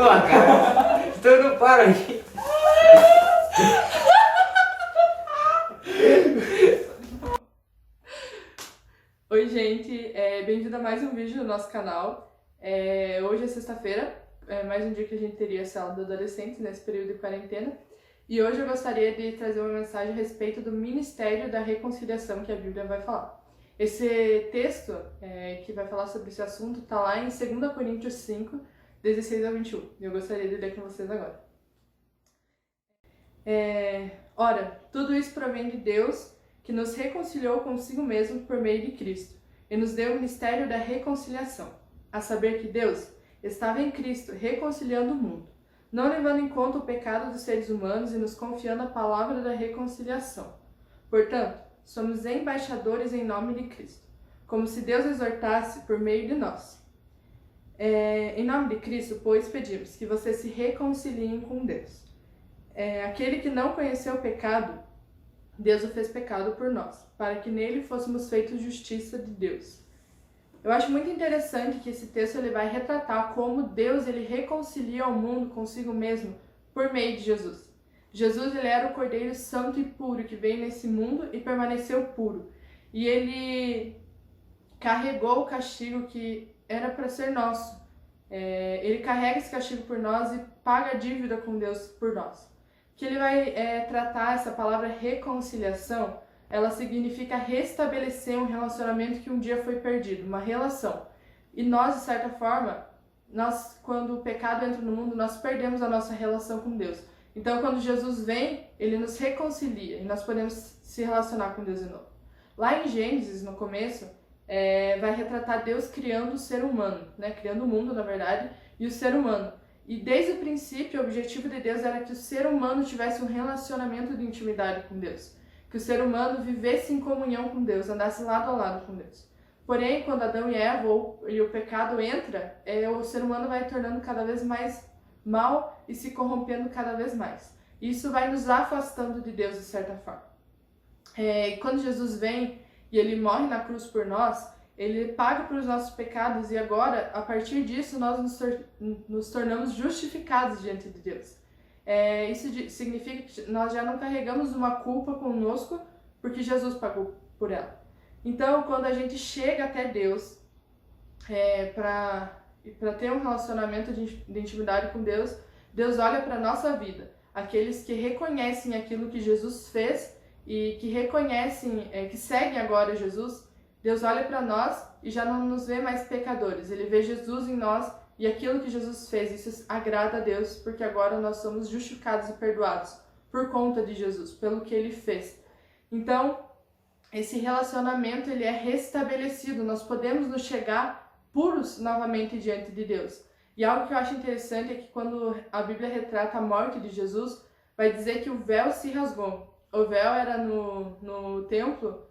cara, então não para aqui. Oi, gente, bem-vindo a mais um vídeo do nosso canal. Hoje é sexta-feira, mais um dia que a gente teria essa aula do adolescente nesse período de quarentena. E hoje eu gostaria de trazer uma mensagem a respeito do Ministério da Reconciliação que a Bíblia vai falar. Esse texto que vai falar sobre esse assunto está lá em 2 Coríntios 5, 16 a 21. E eu gostaria de ler com vocês agora. Ora, tudo isso provém de Deus, que nos reconciliou consigo mesmo por meio de Cristo, e nos deu o ministério da reconciliação, a saber que Deus estava em Cristo reconciliando o mundo, não levando em conta o pecado dos seres humanos e nos confiando a palavra da reconciliação. Portanto, somos embaixadores em nome de Cristo, como se Deus exortasse por meio de nós. Em nome de Cristo, pois, pedimos que vocês se reconciliem com Deus. Aquele que não conheceu o pecado, Deus o fez pecado por nós, para que nele fôssemos feitos justiça de Deus. Eu acho muito interessante que esse texto ele vai retratar como Deus ele reconcilia o mundo consigo mesmo por meio de Jesus. Jesus ele era o Cordeiro Santo e puro que veio nesse mundo e permaneceu puro. E ele carregou o castigo que era para ser nosso. Ele carrega esse castigo por nós e paga a dívida com Deus por nós. Que ele vai tratar essa palavra reconciliação, ela significa restabelecer um relacionamento que um dia foi perdido, uma relação. E nós, de certa forma, quando o pecado entra no mundo, nós perdemos a nossa relação com Deus. Então, quando Jesus vem, ele nos reconcilia e nós podemos se relacionar com Deus de novo. Lá em Gênesis, no começo, vai retratar Deus criando o ser humano, né? Criando o mundo, na verdade, e o ser humano. E desde o princípio, o objetivo de Deus era que o ser humano tivesse um relacionamento de intimidade com Deus. Que o ser humano vivesse em comunhão com Deus, andasse lado a lado com Deus. Porém, quando Adão e Eva e o pecado entra, o ser humano vai tornando cada vez mais mal e se corrompendo cada vez mais. Isso vai nos afastando de Deus, de certa forma. E quando Jesus vem e ele morre na cruz por nós, ele paga pelos nossos pecados e agora, a partir disso, nós nos tornamos justificados diante de Deus. Isso significa que nós já não carregamos uma culpa conosco porque Jesus pagou por ela. Então, quando a gente chega até Deus para ter um relacionamento de intimidade com Deus, Deus olha para a nossa vida. Aqueles que reconhecem aquilo que Jesus fez e que reconhecem, que seguem agora Jesus, Deus olha para nós e já não nos vê mais pecadores. Ele vê Jesus em nós e aquilo que Jesus fez, isso agrada a Deus, porque agora nós somos justificados e perdoados por conta de Jesus, pelo que ele fez. Então, esse relacionamento ele é restabelecido. Nós podemos nos chegar puros novamente diante de Deus. E algo que eu acho interessante é que quando a Bíblia retrata a morte de Jesus, vai dizer que o véu se rasgou. O véu era no templo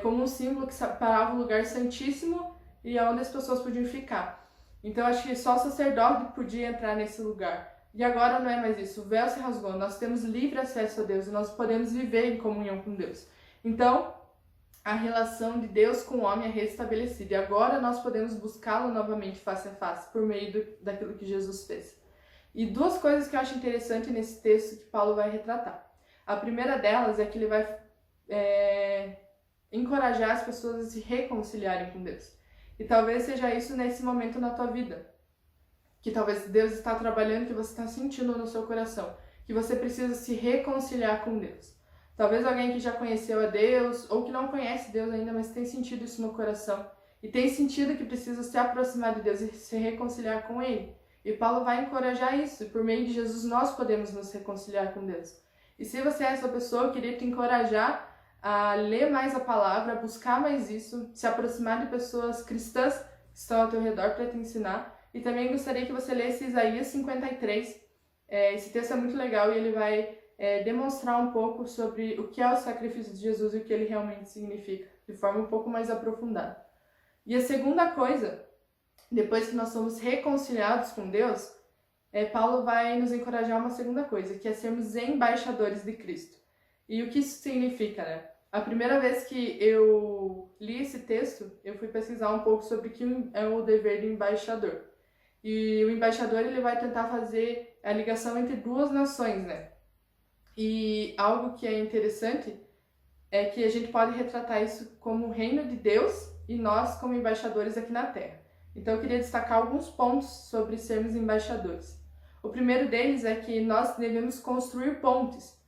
como um símbolo que separava o lugar santíssimo e onde as pessoas podiam ficar. Então acho que só o sacerdote podia entrar nesse lugar. E agora não é mais isso, o véu se rasgou, nós temos livre acesso a Deus e nós podemos viver em comunhão com Deus. Então a relação de Deus com o homem é restabelecida e agora nós podemos buscá-lo novamente face a face por meio daquilo que Jesus fez. E duas coisas que eu acho interessante nesse texto que Paulo vai retratar. A primeira delas é que ele vai encorajar as pessoas a se reconciliarem com Deus. E talvez seja isso nesse momento na tua vida. Que talvez Deus está trabalhando, que você está sentindo no seu coração. Que você precisa se reconciliar com Deus. Talvez alguém que já conheceu a Deus, ou que não conhece Deus ainda, mas tem sentido isso no coração. E tem sentido que precisa se aproximar de Deus e se reconciliar com Ele. E Paulo vai encorajar isso. E por meio de Jesus nós podemos nos reconciliar com Deus. E se você é essa pessoa, eu queria te encorajar a ler mais a palavra, a buscar mais isso, se aproximar de pessoas cristãs que estão ao teu redor para te ensinar. E também gostaria que você lesse Isaías 53. Esse texto é muito legal e ele vai demonstrar um pouco sobre o que é o sacrifício de Jesus e o que ele realmente significa, de forma um pouco mais aprofundada. E a segunda coisa, depois que nós somos reconciliados com Deus, Paulo vai nos encorajar uma segunda coisa, que é sermos embaixadores de Cristo. E o que isso significa, né? A primeira vez que eu li esse texto, eu fui pesquisar um pouco sobre o que é o dever do embaixador. E o embaixador ele vai tentar fazer a ligação entre duas nações, né? E algo que é interessante é que a gente pode retratar isso como o reino de Deus e nós como embaixadores aqui na Terra. Então eu queria destacar alguns pontos sobre sermos embaixadores. O primeiro deles é que nós devemos construir pontes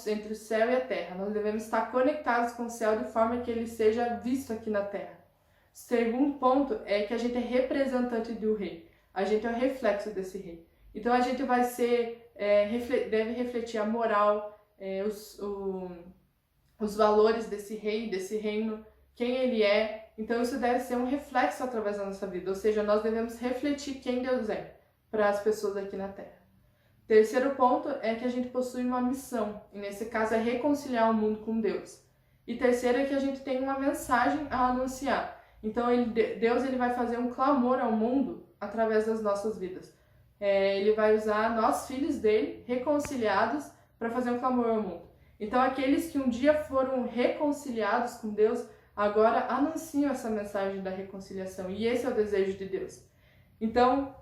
entre o céu e a terra. Nós devemos estar conectados com o céu de forma que ele seja visto aqui na terra. O segundo ponto é que a gente é representante do rei. A gente é o reflexo desse rei. Então a gente vai ser, deve refletir a moral, os valores desse rei, desse reino, quem ele é. Então isso deve ser um reflexo através da nossa vida. Ou seja, nós devemos refletir quem Deus é para as pessoas aqui na terra. Terceiro ponto é que a gente possui uma missão, e nesse caso é reconciliar o mundo com Deus. E terceiro é que a gente tem uma mensagem a anunciar. Então Deus ele vai fazer um clamor ao mundo através das nossas vidas. Ele vai usar nós, filhos dele, reconciliados, para fazer um clamor ao mundo. Então aqueles que um dia foram reconciliados com Deus, agora anunciam essa mensagem da reconciliação. E esse é o desejo de Deus. Então,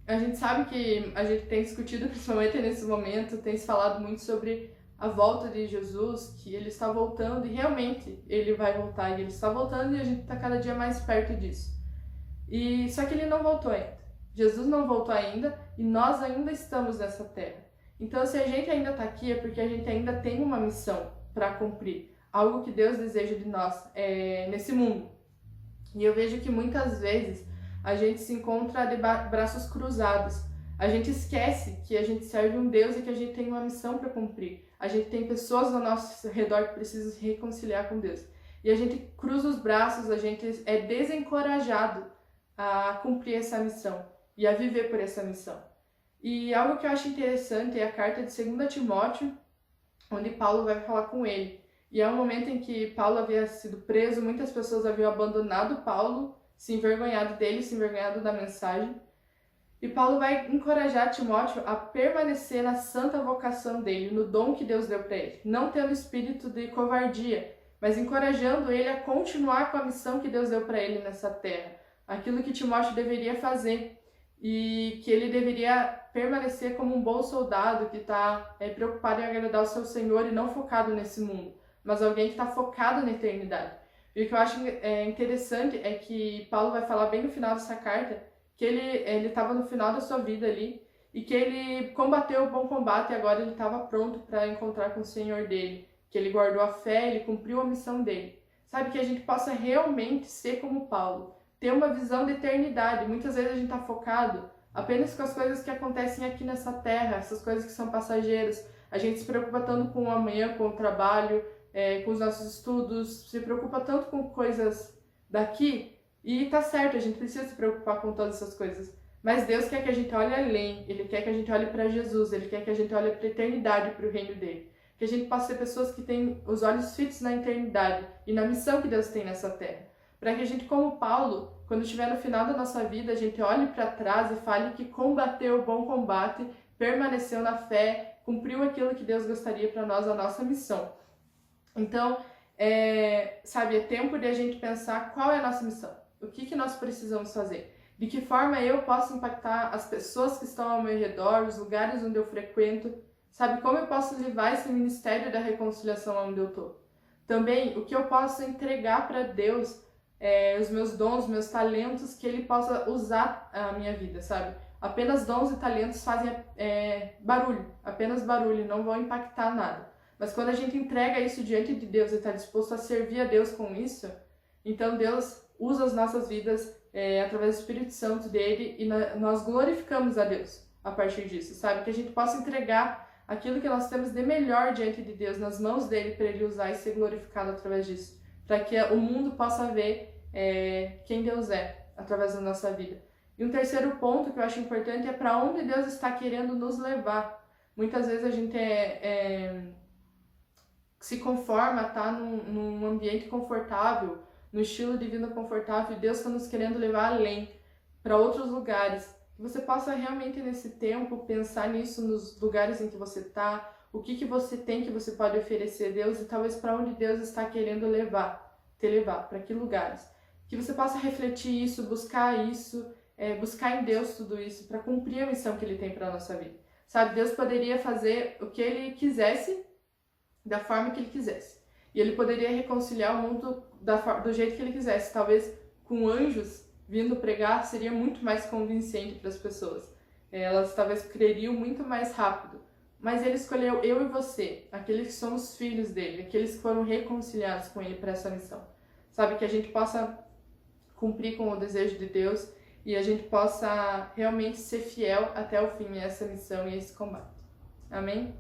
a gente sabe que a gente tem discutido, principalmente nesse momento, tem se falado muito sobre a volta de Jesus, que ele está voltando e realmente ele vai voltar e ele está voltando e a gente está cada dia mais perto disso. E só que ele não voltou ainda. Jesus não voltou ainda e nós ainda estamos nessa terra. Então se a gente ainda está aqui é porque a gente ainda tem uma missão para cumprir, algo que Deus deseja de nós nesse mundo. E eu vejo que muitas vezes a gente se encontra de braços cruzados. A gente esquece que a gente serve um Deus e que a gente tem uma missão para cumprir. A gente tem pessoas ao nosso redor que precisam se reconciliar com Deus. E a gente cruza os braços, a gente é desencorajado a cumprir essa missão e a viver por essa missão. E algo que eu acho interessante é a carta de 2 Timóteo, onde Paulo vai falar com ele. E é um momento em que Paulo havia sido preso, muitas pessoas haviam abandonado Paulo, se envergonhado dele, se envergonhado da mensagem. E Paulo vai encorajar Timóteo a permanecer na santa vocação dele, no dom que Deus deu para ele, não tendo espírito de covardia, mas encorajando ele a continuar com a missão que Deus deu para ele nessa terra, aquilo que Timóteo deveria fazer e que ele deveria permanecer como um bom soldado que está preocupado em agradar o seu Senhor e não focado nesse mundo, mas alguém que está focado na eternidade. E o que eu acho interessante é que Paulo vai falar bem no final dessa carta que ele estava no final da sua vida ali e que ele combateu o bom combate e agora ele estava pronto para encontrar com o Senhor dele, que ele guardou a fé, ele cumpriu a missão dele. Sabe, que a gente possa realmente ser como Paulo, ter uma visão de eternidade. Muitas vezes a gente está focado apenas com as coisas que acontecem aqui nessa terra, essas coisas que são passageiras. A gente se preocupa tanto com o amanhã, com o trabalho, com os nossos estudos, se preocupa tanto com coisas daqui, e tá certo, a gente precisa se preocupar com todas essas coisas. Mas Deus quer que a gente olhe além, Ele quer que a gente olhe para Jesus, Ele quer que a gente olhe para a eternidade, para o reino dele. Que a gente possa ser pessoas que têm os olhos fitos na eternidade e na missão que Deus tem nessa terra. Para que a gente, como Paulo, quando estiver no final da nossa vida, a gente olhe para trás e fale que combateu o bom combate, permaneceu na fé, cumpriu aquilo que Deus gostaria para nós, a nossa missão. Então, sabe, é tempo de a gente pensar qual é a nossa missão. O que nós precisamos fazer? De que forma eu posso impactar as pessoas que estão ao meu redor, os lugares onde eu frequento? Sabe, como eu posso levar esse ministério da reconciliação onde eu estou? Também, o que eu posso entregar para Deus, os meus dons, os meus talentos, que Ele possa usar a minha vida, sabe? Apenas dons e talentos fazem barulho, apenas barulho, não vão impactar nada. Mas quando a gente entrega isso diante de Deus e está disposto a servir a Deus com isso, então Deus usa as nossas vidas através do Espírito Santo dele e nós glorificamos a Deus a partir disso, sabe? Que a gente possa entregar aquilo que nós temos de melhor diante de Deus nas mãos dele para ele usar e ser glorificado através disso, para que o mundo possa ver quem Deus é através da nossa vida. E um terceiro ponto que eu acho importante é para onde Deus está querendo nos levar. Muitas vezes a gente se conforma a estar num ambiente confortável, no estilo de vida confortável, e Deus está nos querendo levar além, para outros lugares. Que você possa realmente nesse tempo pensar nisso, nos lugares em que você está, o que você tem que você pode oferecer a Deus e talvez para onde Deus está querendo te levar, para que lugares. Que você possa refletir isso, buscar buscar em Deus tudo isso para cumprir a missão que Ele tem para nossa vida. Sabe, Deus poderia fazer o que Ele quisesse, da forma que Ele quisesse. E Ele poderia reconciliar o mundo do jeito que Ele quisesse. Talvez com anjos vindo pregar seria muito mais convincente para as pessoas. Elas talvez creriam muito mais rápido. Mas Ele escolheu eu e você, aqueles que somos filhos dEle, aqueles que foram reconciliados com Ele para essa missão. Sabe, que a gente possa cumprir com o desejo de Deus e a gente possa realmente ser fiel até o fim a essa missão e a esse combate. Amém?